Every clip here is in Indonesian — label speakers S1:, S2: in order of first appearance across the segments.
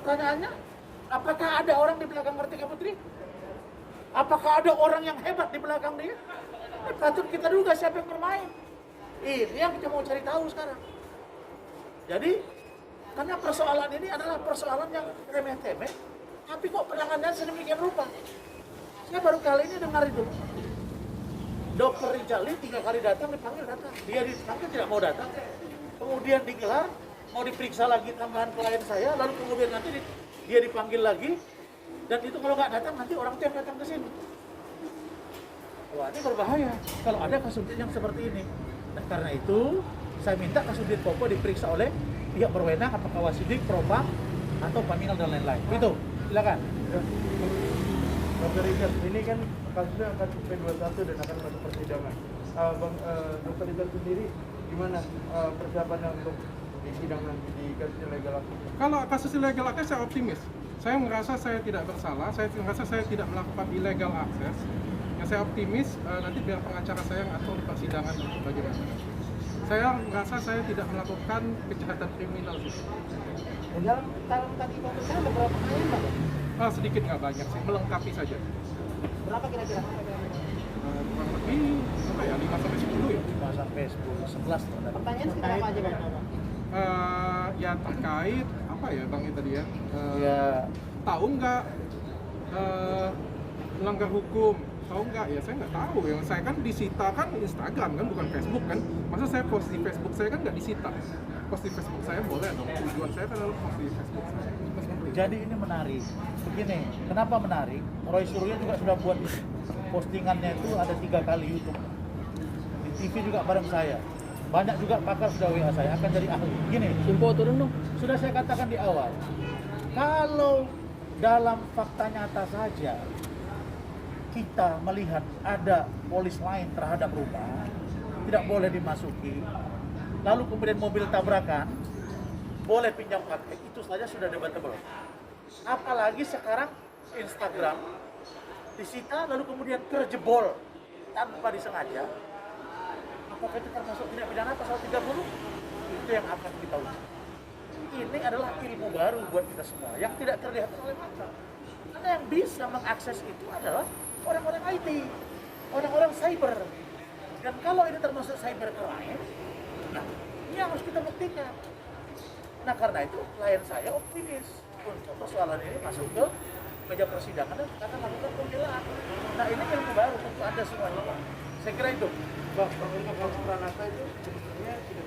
S1: pertanyaannya, apakah ada orang di belakang Kartika Putri? Apakah ada orang yang hebat di belakang dia? Patut kita duga siapa yang bermain. Ini yang kita mau cari tahu sekarang. Jadi, karena persoalan ini adalah persoalan yang remeh-temeh, tapi kok penanganannya sedemikian rupa. Saya baru kali ini dengar itu. Dokter Rijali 3 kali datang, dipanggil datang. Dia dipanggil tidak mau datang. Kemudian digelar, mau diperiksa lagi tambahan klien saya, lalu kemudian nanti dia dipanggil lagi. Dan itu kalau nggak datang, nanti orang itu yang datang ke sini. Wah, ini berbahaya kalau ada Kasubdit yang seperti ini. Nah, karena itu, saya minta Kasubdit Popo diperiksa oleh pihak berwenang, apakah Wasidik, Propam, atau Paminal dan lain-lain. Itu, silakan.
S2: Dr. Richard, ini kan kasusnya akan P21 dan akan masuk persidangan. Dr. Richard sendiri gimana persiapannya untuk di sidang nanti di kasus illegal access?
S3: Kalau kasus illegal access saya optimis. Saya merasa saya tidak bersalah, saya merasa saya tidak melakukan illegal access. Yang saya optimis nanti biar pengacara saya ngatur di persidangan bagaimana. Saya merasa saya tidak melakukan kejahatan kriminal sih.
S1: Dalam tadi pemeriksaan ada berapa klien, Pak?
S3: Sedikit nggak banyak sih, melengkapi saja.
S1: Berapa kira-kira?
S3: Kurang lebih apa ya, 5 sampai 10 ya.
S1: 5 sampai 10, 11.
S4: Pertanyaan sekitar apa aja, Bang?
S3: Ya terkait apa ya Bang itu tadi ya?
S1: Ya.
S3: Tahu nggak melanggar hukum? Tahu nggak? Ya saya nggak tahu. Yang saya kan disita kan Instagram kan, bukan Facebook kan. Masa saya post di Facebook saya kan nggak disita. Post di Facebook saya boleh dong. Tujuan saya kan adalah post di Facebook saya.
S1: Jadi ini menarik. Begini, kenapa menarik? Roy Suryo juga sudah buat postingannya itu ada 3 kali YouTube. Di TV juga bareng saya. Banyak juga pakar sudah WA saya akan jadi ahli. Gini,
S4: Simpo turun dong.
S1: sudah saya katakan di awal. Kalau dalam fakta nyata saja kita melihat ada polis lain terhadap rumah, tidak boleh dimasuki. Lalu kemudian mobil tabrakan, boleh pinjam praktek, itu saja sudah debatable. Apalagi sekarang Instagram disita lalu kemudian terjebol tanpa disengaja. Apakah itu termasuk tindak pidana pasal 30? Itu yang akan kita uji. Ini adalah ilmu baru buat kita semua yang tidak terlihat oleh mata. Karena yang bisa mengakses itu adalah orang-orang IT, orang-orang cyber. Dan kalau ini termasuk cyber crime, nah ini yang harus kita buktikan. Nah karena itu klien saya optimis untuk persoalan ini masuk ke meja persidangan dan kita akan lakukan pembelaan. Nah ini ilmu baru untuk Anda semua juga. Saya kira itu.
S2: Bang, untuk kasus Pranata itu sebetulnya tidak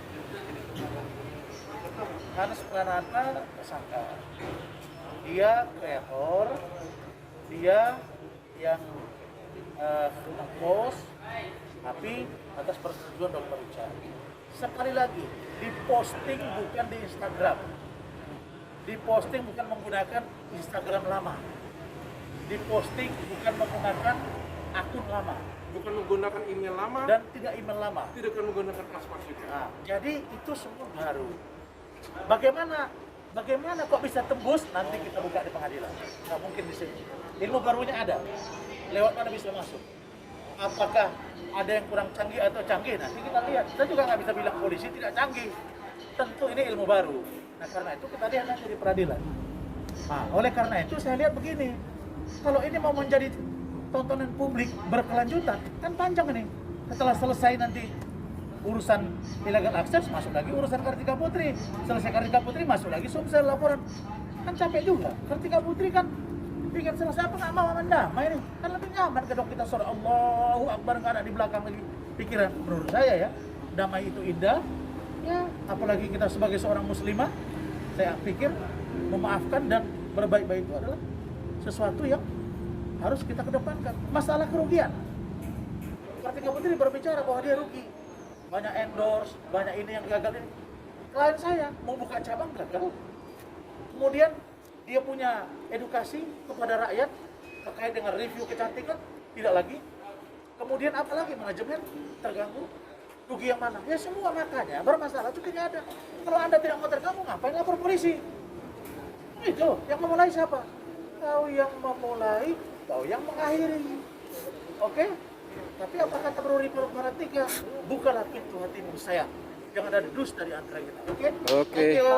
S1: Hans Pranata tersangka. Dia kreator, dia yang post, tapi atas persetujuan Dr. Richard. Sekali lagi, diposting bukan di Instagram. Diposting bukan menggunakan Instagram lama. Diposting bukan menggunakan akun lama.
S3: Bukan menggunakan email lama
S1: Dan tidak email lama.
S3: tidak akan menggunakan password juga.
S1: Nah, jadi itu semua baru. Bagaimana kok bisa tembus? Nanti kita buka di pengadilan. Nggak mungkin di sini. Ilmu barunya ada. Lewat mana bisa masuk? Apakah ada yang kurang canggih atau canggih? Nanti kita lihat. Kita juga nggak bisa bilang polisi tidak canggih. Tentu ini ilmu baru. Nah karena itu kita lihat nanti di peradilan. Nah, oleh karena itu saya lihat begini. Kalau ini mau menjadi tontonan publik berkelanjutan, kan panjang ini. Setelah selesai nanti urusan illegal access, masuk lagi urusan Kartika Putri. Selesai Kartika Putri, masuk lagi Sumsel laporan. Kan capek juga. Kartika Putri kan bikin selesai apa nggak mau mendamai nih. Kan lebih nyaman kedok kita suara Allahu Akbar, nggak ada di belakang lagi pikiran. Menurut saya ya, damai itu indah. Ya, apalagi kita sebagai seorang muslimah, saya pikir memaafkan dan berbaik-baik itu adalah sesuatu yang harus kita kedepankan. Masalah kerugian, Kartika Putri berbicara bahwa dia rugi, banyak endorse, banyak ini yang gagal ini. Klien saya mau buka cabang gagal. Kemudian dia punya edukasi kepada rakyat terkait dengan review kecantikan, tidak lagi. Kemudian apalagi manajemen terganggu. Rugi yang mana? Ya semua, makanya bermasalah itu tidak ada. Kalau Anda tidak mau terganggu, ngapain lapor polisi? Itu yang memulai siapa? Kau yang memulai, kau yang mengakhiri. Oke? Tapi apa kata Bro Ripur Maratika? Bukalah pintu hatimu sayang. Jangan ada dus dari antara kita. Oke?
S2: Oke.
S1: Thank you.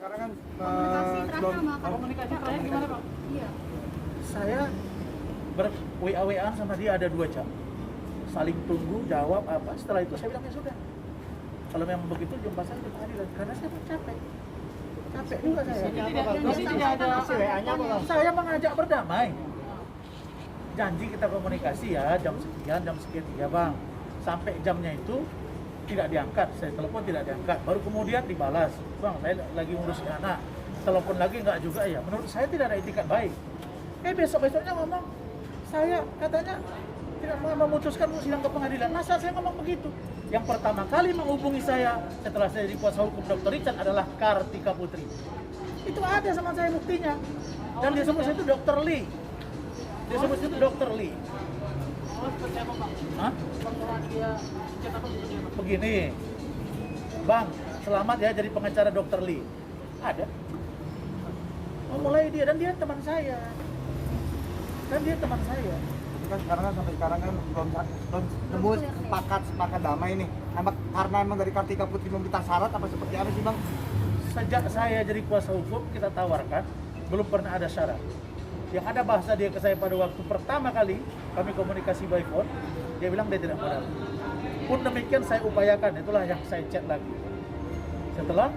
S2: Sekarang kan
S4: Komunikasi terakhir sama Kak.
S1: Komunikasi terakhir gimana Pak?
S4: Iya.
S1: Saya ber-WA-WAan sama dia ada 2 jam. Saling tunggu, jawab apa. Setelah itu saya bilang ya sudah. Kalau memang begitu jumpa saya di pengadilan. Karena saya pun capek. Capek juga saya.
S4: Jadi tidak ada
S2: WA-nya apa Bang?
S1: Saya mengajak berdamai. Janji kita komunikasi ya, jam sekian ya Bang. Sampai jamnya itu tidak diangkat, saya telepon tidak diangkat. Baru kemudian dibalas, Bang saya lagi ngurusin anak. Telepon lagi enggak juga ya. Menurut saya tidak ada etikat baik. Besok-besoknya ngomong, saya katanya tidak mau memutuskan untuk sidang ke pengadilan. Masa saya ngomong begitu? Yang pertama kali menghubungi saya setelah saya jadi kuasa hukum Dr. Richard adalah Kartika Putri. Itu ada sama saya buktinya. Dan dia sebut saya itu Dr. Lee. Dia sebut saya itu Dr. Lee. Hah? Begini, Bang, selamat ya jadi pengacara Dr. Lee. Ada. Mulai dia dan dia teman saya.
S2: Kan sekarang kan sampai sekarang kan belum tembus sepakat damai nih. Karena emang dari Kartika Putri meminta syarat apa seperti apa sih Bang?
S1: Sejak saya jadi kuasa hukum kita tawarkan belum pernah ada syarat. Yang ada bahasa dia ke saya pada waktu pertama kali kami komunikasi by phone, dia bilang dia tidak mau datang. Pun demikian saya upayakan, itulah yang saya chat lagi. Setelah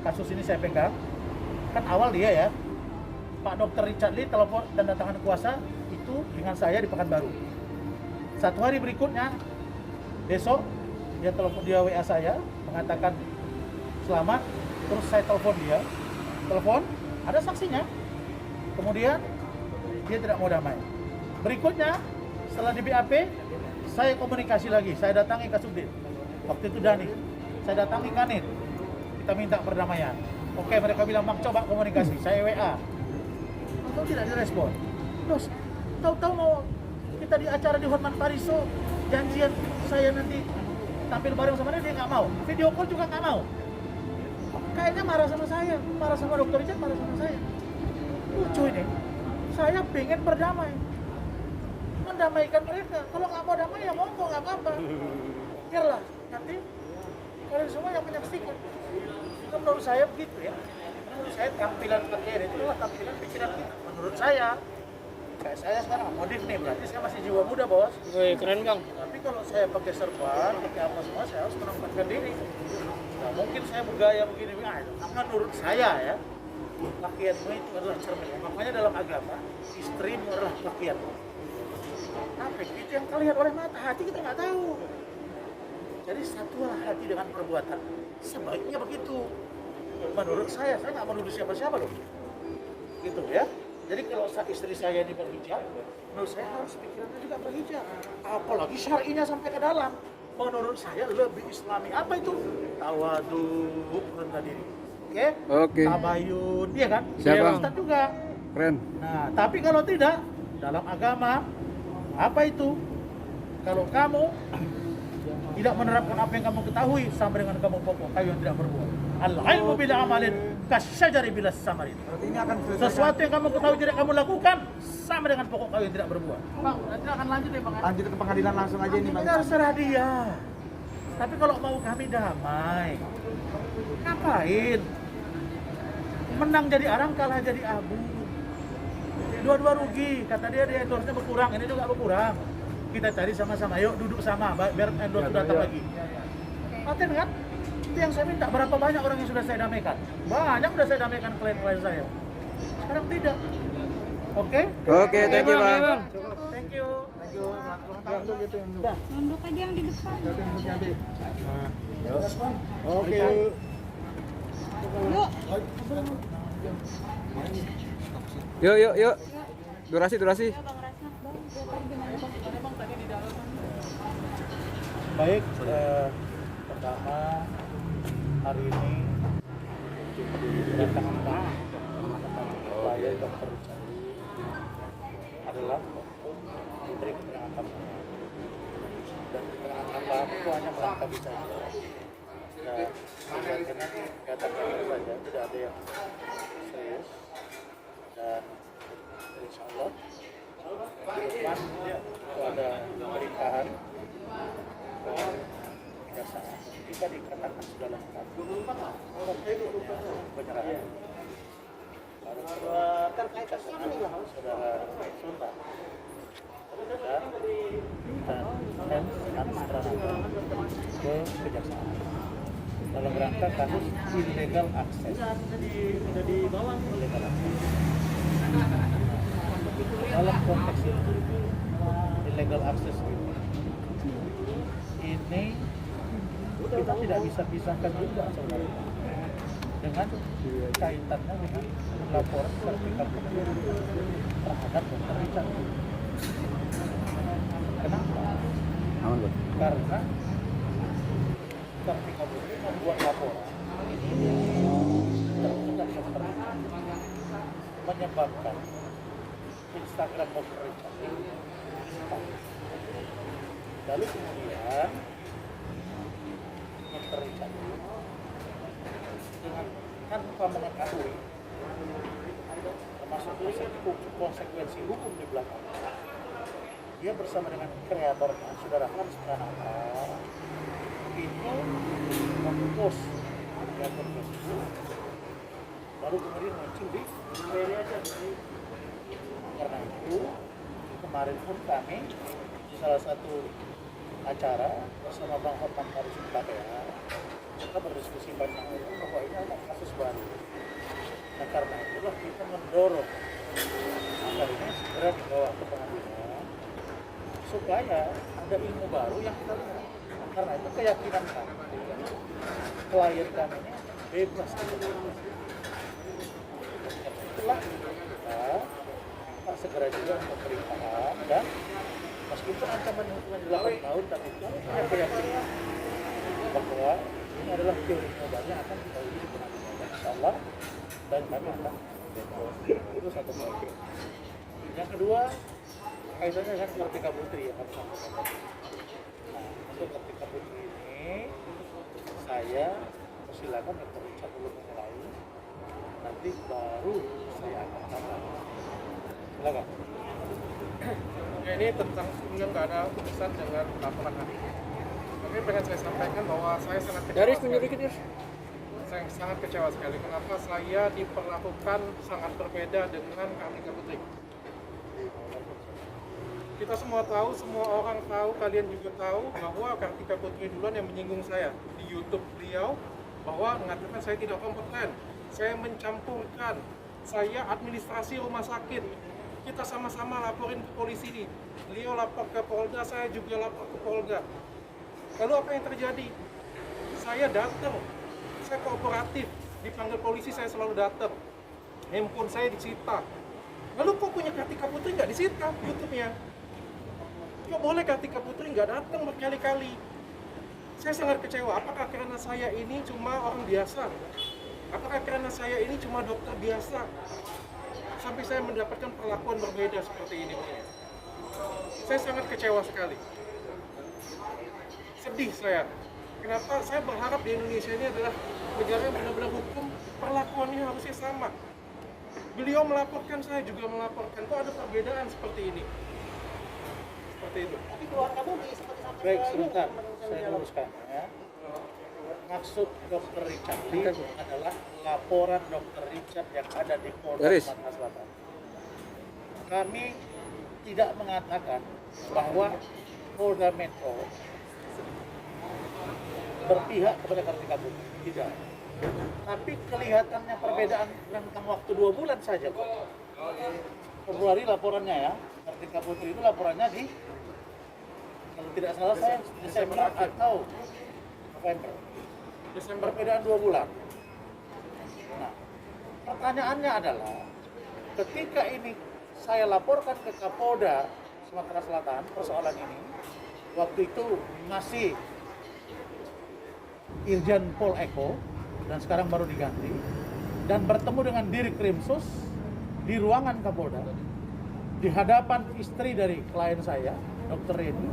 S1: kasus ini saya pegang, kan awal dia ya, Pak Dr. Richard Lee telepon dan tangan kuasa itu dengan saya di Pekanbaru. 1 hari berikutnya, besok dia telepon, dia WA saya mengatakan selamat, terus saya telepon dia, ada saksinya. Kemudian dia tidak mau damai. Berikutnya setelah di BAP, saya komunikasi lagi, saya datangi Kasubdit. Waktu itu Dani, saya datangi Kanit. Kita minta perdamaian. Oke, mereka bilang, Bang, coba komunikasi. Saya WA. Atau tidak direspon. Terus, tahu-tahu mau kita di acara di Hotman Pariso, janjian saya nanti tampil bareng sama dia nggak mau. Video call juga nggak mau. Kayaknya marah sama saya, marah sama Dr. Richard, marah sama saya. Lucu ini. Saya pengen berdamai. Mendamaikan mereka. Kalau nggak mau damai ya monggo, nggak apa-apa. Biarlah nanti kalian semua yang menyaksikan. Itu menurut saya begitu ya. Menurut saya tampilan kalian itu adalah tampilan pikiran kita. Menurut saya, kayak saya sekarang modif nih, berarti saya masih jiwa muda bos.
S5: Wih, keren Bang.
S1: Tapi kalau saya pakai serban, pakai apa semua, saya harus menempatkan diri. Nah, mungkin saya bergaya begini, menurut saya ya, pakaianmu itu adalah cermin. Makanya dalam agama, istrimu adalah pakaian. Tapi itu yang kalian lihat oleh mata, hati kita nggak tahu. Jadi satulah hati dengan perbuatan. Sebaiknya begitu. Menurut saya nggak menuduh siapa-siapa loh. Gitu ya. Jadi kalau istri saya ini berhijab, menurut saya harus pikirannya juga berhijab. Apalagi syar'inya sampai ke dalam. Menurut saya lebih islami. Apa itu? Tawadu, rendah diri. Oke? Tabayun, iya kan?
S5: Siap, Bang.
S1: Ustaz juga.
S5: Keren.
S1: Nah, tapi kalau tidak, dalam agama, apa itu? Kalau kamu tidak menerapkan apa yang kamu ketahui, sama dengan kamu pokok kayu yang tidak berbuah. Al-ilmu bila amalin, kasyajari bila samarin.
S2: Berarti ini akan
S1: Sesuatu yang kamu ketahui tidak kamu lakukan, sama dengan pokok kayu yang tidak berbuah. Bang, nanti akan lanjut ya Bang.
S2: lanjut ke pengadilan langsung aja nih Bang.
S1: Kita terserah dia. Tapi kalau mau kami damai, ngapain? Menang jadi arang, kalah jadi abu. Dua-dua rugi, kata dia endorse-nya berkurang, ini juga berkurang. Kita cari sama-sama, yuk duduk sama, biar endorse datang lagi. Paten kan? Itu yang saya minta, berapa banyak orang yang sudah saya damaikan? Banyak sudah saya damaikan klien-klien saya. Sekarang tidak. Oke?
S5: Oke, thank you Bang.
S1: Thank you.
S4: Nunduk aja yang di depan.
S2: Oke.
S5: Yuk. Durasi.
S4: Ya Bang Rasna, Bang, gimana Bang?
S1: Baik, pertama hari ini kedatangan Pak saya Dr. Richard adalah memberi keterangan tambahan, dan keterangan tambahan itu hanya melengkapi saja dan dengan kegiatan itu saja, tidak ada yang serius. Dan insya Allah di depan itu ada pernikahan kejaksaan jika dikatakan sudah lengkap penyerahan. Baru terkait dengan saudara Sultan dan Hans Pranata ke kejaksaan dalam rangka kasus illegal access. Illegal access. Dalam konteks illegal access ini kita tidak bisa pisahkan juga sebenarnya dengan kaitannya dengan laporan sertifikat terhadap Dr. Richard. Kenapa?
S5: Aman, Bos.
S1: Karena sertifikat itu membuat laporan terhadap Dr. Richard menyebabkan Instagram Dr. Richard ini stuck. Lalu kemudian Dr. Richard dengan tanpa mengetahui termasuk konsekuensi hukum di belakang, dia bersama dengan kreatornya saudara Hans Pranata itu mempost di akun Facebook, baru kemudian muncul di media. Karena itu kemarin pun kami di salah satu acara bersama Bang Hotman Paris KPA kita berdiskusi banyak bahwa ini adalah kasus baru. Nah karena itulah kita mendorong agar ini segera dibawa ke pengadilan supaya ada ilmu baru yang kita lihat. Nah, karena itu keyakinan kami klien kami ini bebas. Itulah kita segera juga pemerintahan dan meskipun ancaman hukuman 8 tahun tapi kami punya keyakinan bahwa ini adalah teori baru yang akan kita uji di pengadilan insyaallah dan kami akan bebas. Itu satu poin. Yang kedua kaitannya dengan Kartika Putri yang kami sampaikan. Nah, untuk Kartika Putri ini saya persilakan Dr. Richard dulu memulai, nanti baru saya akan tambah. Silakan.
S3: Ya, ini tentang sebelumnya nggak ada urusan dengan laporan hari. Tapi pengen saya sampaikan bahwa saya sangat kecewa sekali. Saya sangat kecewa sekali kenapa saya diperlakukan sangat berbeda dengan Kartika Putri. Kita semua tahu, semua orang tahu, kalian juga tahu bahwa Kartika Putri duluan yang menyinggung saya di YouTube beliau bahwa mengatakan saya tidak kompeten, saya mencampurkan, saya administrasi rumah sakit. Kita sama-sama laporin ke polisi nih. Beliau lapor ke Polda, saya juga lapor ke Polda. Lalu apa yang terjadi? Saya datang, saya kooperatif, dipanggil polisi saya selalu datang. Handphone saya disita. Lalu kok punya Kartika Putri nggak disita YouTube-nya? Kok boleh Kartika Putri nggak datang berkali-kali? Saya sangat kecewa. Apakah karena saya ini cuma orang biasa? Apakah karena saya ini cuma dokter biasa? Sampai saya mendapatkan perlakuan berbeda seperti ini. Saya sangat kecewa sekali. Sedih saya. Kenapa? Saya berharap di Indonesia ini adalah negara yang benar-benar hukum, perlakuannya harusnya sama. Beliau melaporkan, saya juga melaporkan. Kok ada perbedaan seperti ini? Seperti itu.
S1: Baik, sebentar. Saya luruskan ya. Maksud Dr. Richard adalah laporan Dr. Richard yang ada di Polda Sumatera Selatan. Kami tidak mengatakan bahwa Polda Metro berpihak kepada Kartika Putri, tidak. Tapi kelihatannya perbedaan rentang waktu 2 bulan saja. Februari laporannya ya, Kartika Putri itu laporannya di, kalau tidak salah saya Desember atau November. Perbedaan 2 bulan. Nah, pertanyaannya adalah ketika ini saya laporkan ke Kapolda Sumatera Selatan persoalan ini, waktu itu masih Irjen Pol Eko dan sekarang baru diganti, dan bertemu dengan Diri Krimsus di ruangan Kapolda di hadapan istri dari klien saya, Dr. Reni,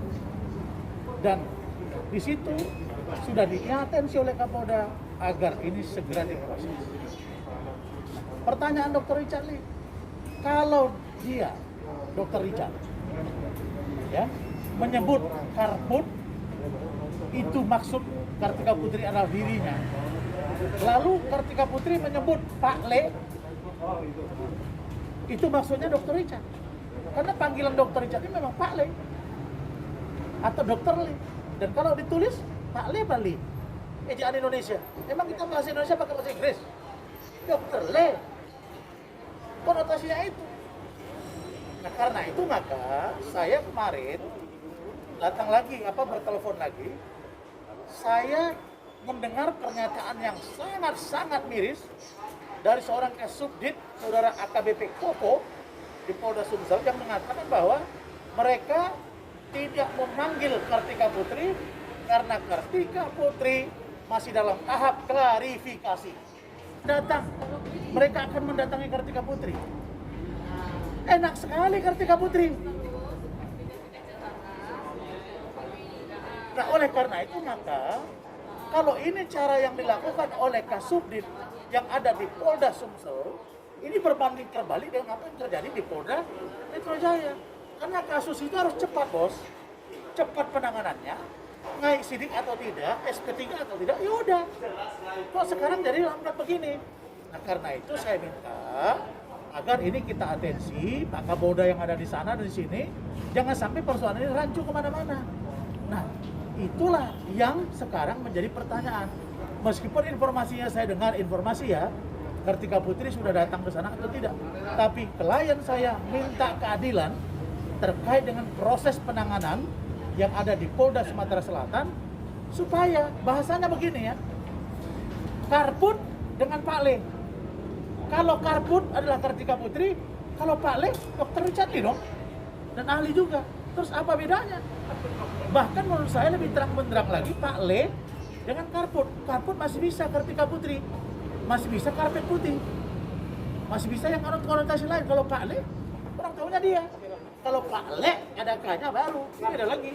S1: dan di situ sudah diatensi oleh Kapolda agar ini segera diproses. Pertanyaan Dr. Richard Lee, kalau dia, Dr. Richard, ya, menyebut karbon itu maksud Kartika Putri adalah dirinya. Lalu Kartika Putri menyebut Pak Le, itu maksudnya Dr. Richard. Karena panggilan Dr. Richard ini memang Pak Le atau Dr. Le. Dan kalau ditulis Pak Le Bali, ejaan Indonesia. Emang kita bahasa Indonesia pakai bahasa Inggris? Dr. Le, konotasinya itu. Nah karena itu maka saya kemarin datang lagi, bertelepon lagi. Saya mendengar pernyataan yang sangat-sangat miris dari seorang Kasubdit, saudara AKBP Koko di Polda Sumsel yang mengatakan bahwa mereka tidak memanggil Kartika Putri karena Kartika Putri masih dalam tahap klarifikasi. Datang, mereka akan mendatangi Kartika Putri. Enak sekali Kartika Putri. Nah oleh karena itu maka kalau ini cara yang dilakukan oleh Kasubdit yang ada di Polda Sumsel, ini berbanding terbalik dengan apa yang terjadi di Polda Metro Jaya. Karena kasus itu harus cepat bos, cepat penanganannya, naik sidik atau tidak, SP3 atau tidak, ya udah. Kok sekarang jadi lambat begini? Nah karena itu saya minta agar ini kita atensi, Pak Kapolda yang ada di sana dan di sini, jangan sampai persoalan ini rancu kemana-mana. Nah itulah yang sekarang menjadi pertanyaan. Meskipun informasinya saya dengar informasi ya, Kartika Putri sudah datang ke sana atau tidak. Tapi klien saya minta keadilan terkait dengan proses penanganan yang ada di Polda Sumatera Selatan, supaya bahasanya begini ya, Karput dengan Pak Le. Kalau Karput adalah Kartika Putri, kalau Pak Le Dr. Richard Lee dong, dan ahli juga. Terus apa bedanya? Bahkan menurut saya lebih terang benderang lagi Pak Le dengan Karput. Karput masih bisa Kartika Putri, masih bisa karpet putih, masih bisa yang konotasi lain. Kalau Pak Le, orang tahunya dia. Kalau Pak Le ada K-nya baru, ini ada lagi.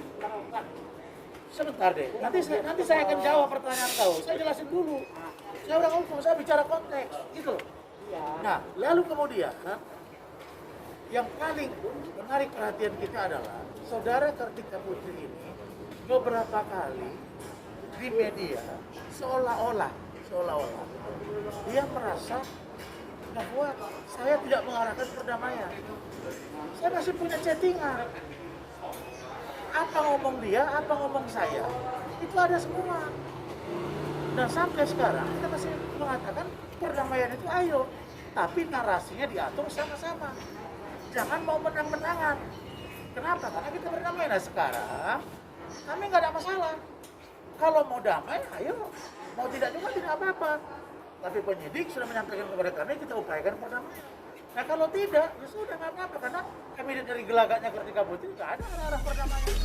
S1: Sebentar deh, nanti saya akan jawab pertanyaan kau. Saya jelasin dulu. Saya orang hukum, saya bicara konteks, gitu loh. Nah, lalu kemudian yang paling menarik perhatian kita adalah saudara Kartika Putri ini beberapa kali di media seolah-olah dia merasa bahwa saya tidak mengarahkan perdamaian. Saya masih punya chattingan. Apa ngomong dia, apa ngomong saya, itu ada semua. Dan sampai sekarang kita masih mengatakan perdamaian itu ayo, tapi narasinya diatur sama-sama. Jangan mau menang-menangan. Kenapa? Karena kita berdamai. Nah sekarang kami nggak ada masalah. Kalau mau damai, ayo. Mau tidak juga tidak apa-apa. Tapi penyidik sudah menyampaikan kepada kami, kita upayakan perdamaian. Nah kalau tidak, ya sudah nggak apa-apa. Karena kami dari gelagatnya Kartika Putri nggak ada arah perdamaian.